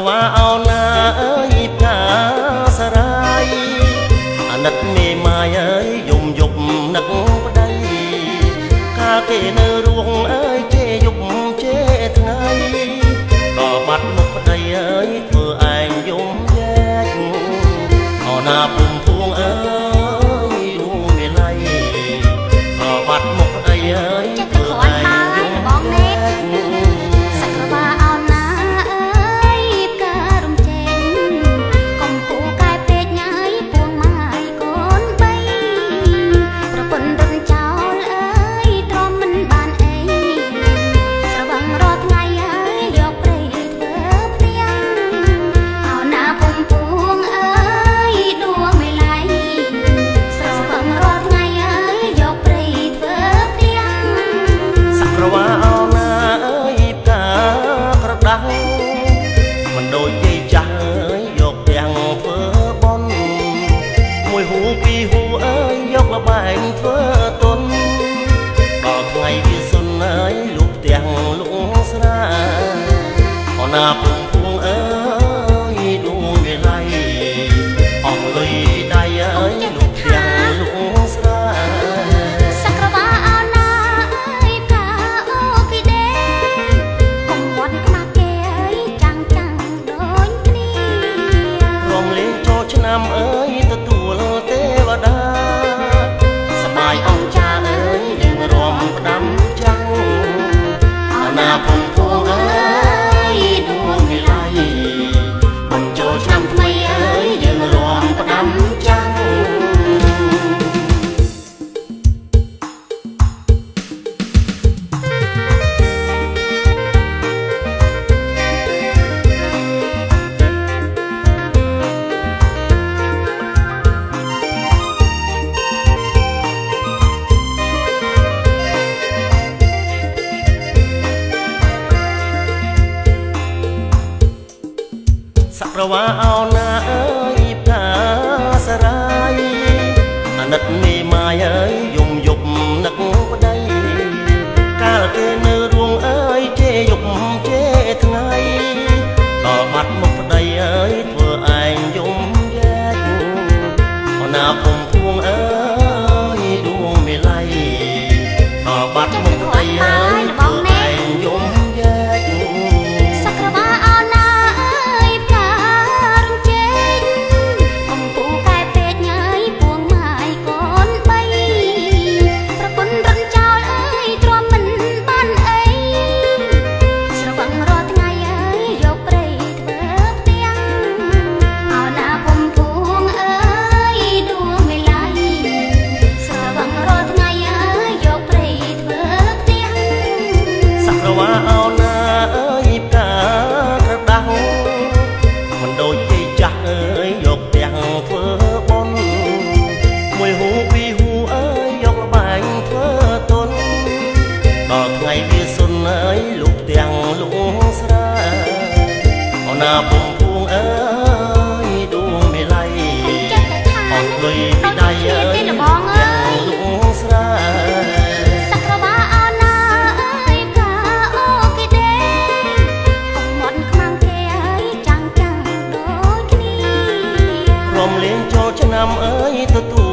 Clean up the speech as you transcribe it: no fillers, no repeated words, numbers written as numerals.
វ៉ាអោណាអើយផ្កាសារាយអាណិតមេម៉ាយអើយយំយប់នឹកប្តីកាលគេនៅរួងអើយជេយប់ជេថ្ងៃក៏បាត់មុខប្តីអើយធ្វើឯងយំយែកអោណាពុំពួងអើយឌូមេឡៃក៏បាត់មុខប្តីអើយធ្វើឯងយំយែកមិនដូចយាយចាស់អើយយកទាំងធ្វើបន់មួយហូពីរហូអើយយកលបែងធ្វើទុនដល់ថ្ងៃវាសុនអើយលុបទាំងលុងស្រាអណាពុំពួងអើយឌូមេឡៃអស់លុយដៃអើយលុបទាំងលុងស្រាឆ្នាំអើយទទួលទេវតាសបាយអង្គចាអើយយើងរំផ្ដាំចាំងអណាពុំពួងអើយឌូមេឡៃមិនចូលឆ្នាំថ្មីអើយយើងរំផ្ដាំចាំងសក្រវ៉ាអោណាអើយផ្កាសារាយអាណិតមេម៉ាយអើយយំយប់នឹកប្តីកាលគេនៅរួងអើយជេយប់ជេថ្ងៃដល់បាត់មុខប្តីអើយធ្វើឯងយំយែកអណាពុំពួងអើយឌូមេឡៃដល់បាត់មុខប្តីអើយធ្វើឯងយំយែកមិនដូចយាយចាស់អើយយកទាំងធ្វើបន់មួយហូពីរហូអើយយកលបែងធ្វើទុនដល់ថ្ងៃវាសុនអើយលុបទាំងលុងស្រាអណាពុំពួងអើយឌូមេឡៃអស់លុយពីដៃអើយទាំងលុងស្រារំលេងចូលឆ្នាំអើយទទួល